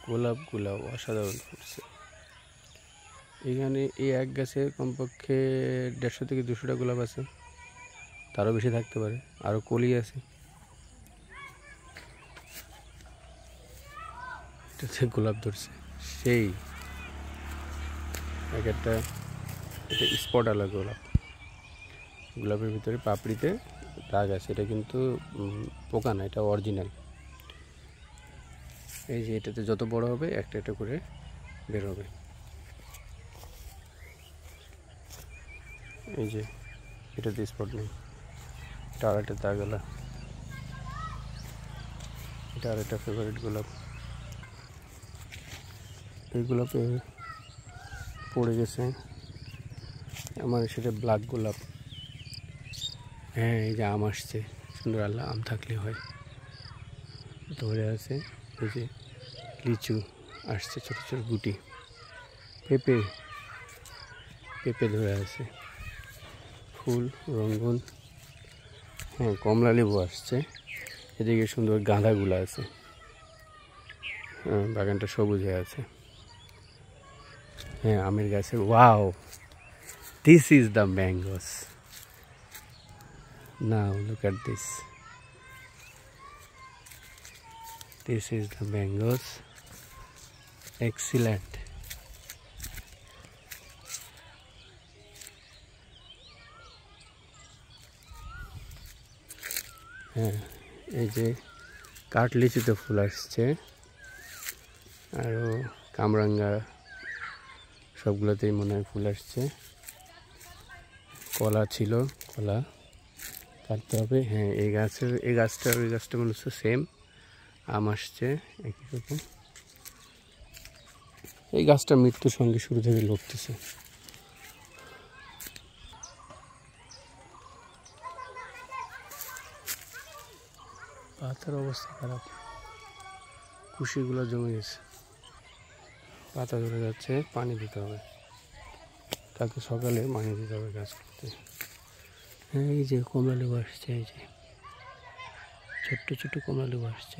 গোলাপগুলো অসাধারণ ফুটছে। এখানে এই এক গাছে কমপক্ষে 150 থেকে 200টা গোলাপ আছে, তারও বেশি থাকতে পারে। আরও কলি আছে। এটাতে গোলাপ ধরছে সেই এক একটা। এটা স্পট আলা গোলাপ। গোলাপের ভিতরে পাপড়িতে দাগ আছে, এটা কিন্তু পোকা না, এটা অরিজিনাল। এই যে এটাতে যত বড় হবে একটা একটা করে বের হবে। এই যে এটাতে স্পট নেই, এটা আর একটা দাগ আলা। এটা আর একটা ফেভারিট গোলাপ। এই গোলাপে পড়ে গেছে আমার, সেটা ব্ল্যাক গোলাপ। হ্যাঁ, এই যে আম আসছে, সুন্দর আল্লাহ আম থাকলে হয়। ধরে আছে এই যে লিচু আসছে, ছোট ছোট গুটি। পেঁপে পেঁপে ধরে আছে, ফুল রঙ্গন। হ্যাঁ, কমলা লেবু আসছে। এদিকে সুন্দর গাঁদাগুলো আছে। বাগানটা সবুজ হয়ে আছে। হ্যাঁ, আমের গাছে wow, this is the mangoes. Now look at this, this is the mangoes. Excellent. হ্যাঁ, এই যে কাঠ লিচুতে ফুল আসছে, আরও কামরাঙ্গা সবগুলোতেই মনে হয় ফুল আসছে। কলা ছিল, কলা কাটতে হবে। হ্যাঁ, এই গাছটা ওই গাছটা মনে হচ্ছে সেম। আম আসছে একই রকম। এই গাছটা মৃত্যুর সঙ্গে শুরু থেকে লড়তেছে। পাতার অবস্থা খারাপ, কুশিগুলো জমে গেছে, পাতা ধরে যাচ্ছে। পানি দিতে হবে, কালকে সকালে পানি দিতে হবে গাছ করতে। হ্যাঁ, এই যে কমলা লেবু আসছে, এই যে ছোট্ট ছোট্ট কমলা লেবু আসছে।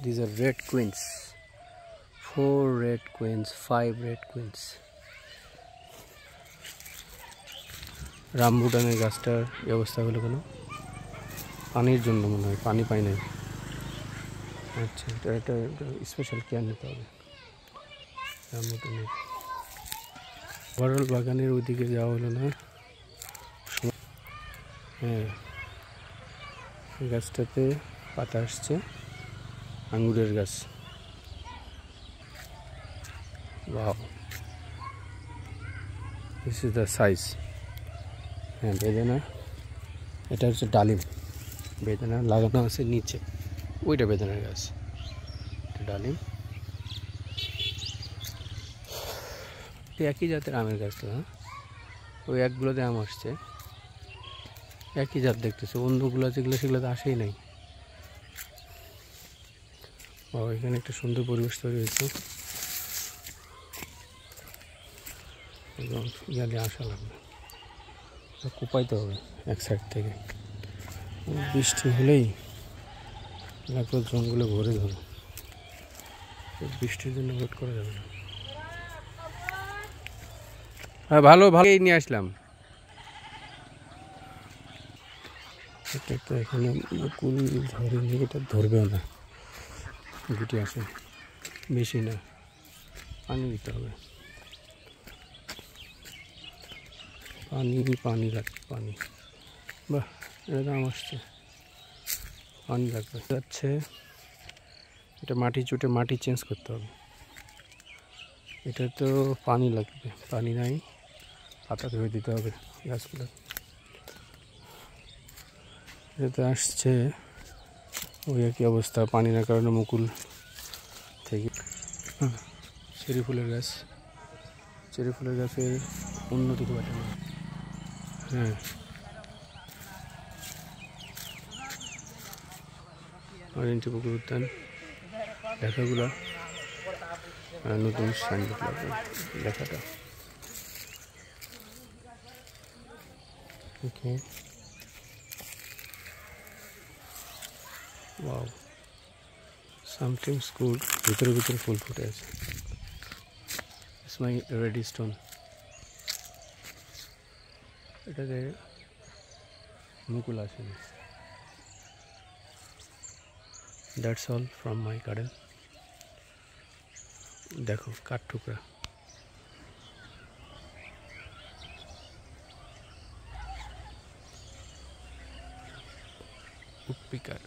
These are red queens. 4 red queens, 5 red queens. রামবুটানের গাছটার অবস্থা হলো কেন? পানির জন্য মনে হয়, পানি পাই নাই। আচ্ছা, এটা স্পেশাল কেয়ার নিতে হবে রামবুটানের। ওভারঅল বাগানের ওইদিকে যাওয়া হলো না। হ্যাঁ, গাছটাতে পাতা আসছে, আঙ্গুরের গাছ। Wow, this is the size. হ্যাঁ, বেদানা, এটা হচ্ছে ডালিম। বেদানা লাগানো আছে নিচে, ওইটা বেদানার গাছ, এটা ডালিম। একই জাতের আমের গাছ তো। হ্যাঁ, ওই একগুলোতে আম আসছে, একই জাত দেখতেছে। অন্যগুলো যেগুলো সেগুলোতে আসেই নাই। ও, এখানে একটা সুন্দর পরিবেশ তৈরি হয়েছে, এবং ইয়ালে আসা লাগবে, কোপাইতে হবে এক সাইড থেকে। বৃষ্টি হলেই লাগবে জঙ্গলে ভরে ধরে, বৃষ্টির জন্য ওয়েট করা যাবে না। হ্যাঁ, ভালোই নিয়ে আসলাম। এটা তো এখানে কুল ধরেনি, এটা ধরবেও না, গুটি আসে বেশি না। পানি দিতে হবে, পানি লাগবে, পানি। বাহ, এটা দাম আসছে, পানি লাগবে। যাচ্ছে, এটা মাটি চুটে মাটি চেঞ্জ করতে হবে। এটা তো পানি লাগবে, পানি নাই, পাতা ধরে দিতে হবে গাছগুলো। এটাতে আসছে ওই একই অবস্থা, পানি না কারণে মুকুল থেকে। চেরি ফুলের গাছ, চেরি ফুলের গাছের উন্নতি তো বাটে না। হ্যাঁ, অরেঞ্জ পুকুর উদ্যান লেখাগুলো, নতুন সাইনবোর্ড লেখাটা। ওকে, ওয়াও, সামথিংস গুড। ভিতরে ভিতরে ফুল ফুটে আছে। It's my ready stone. এটাতে মুকুল আসেনি। That's all from my garden. দেখো কাঠ টুকরা। উডপিকার।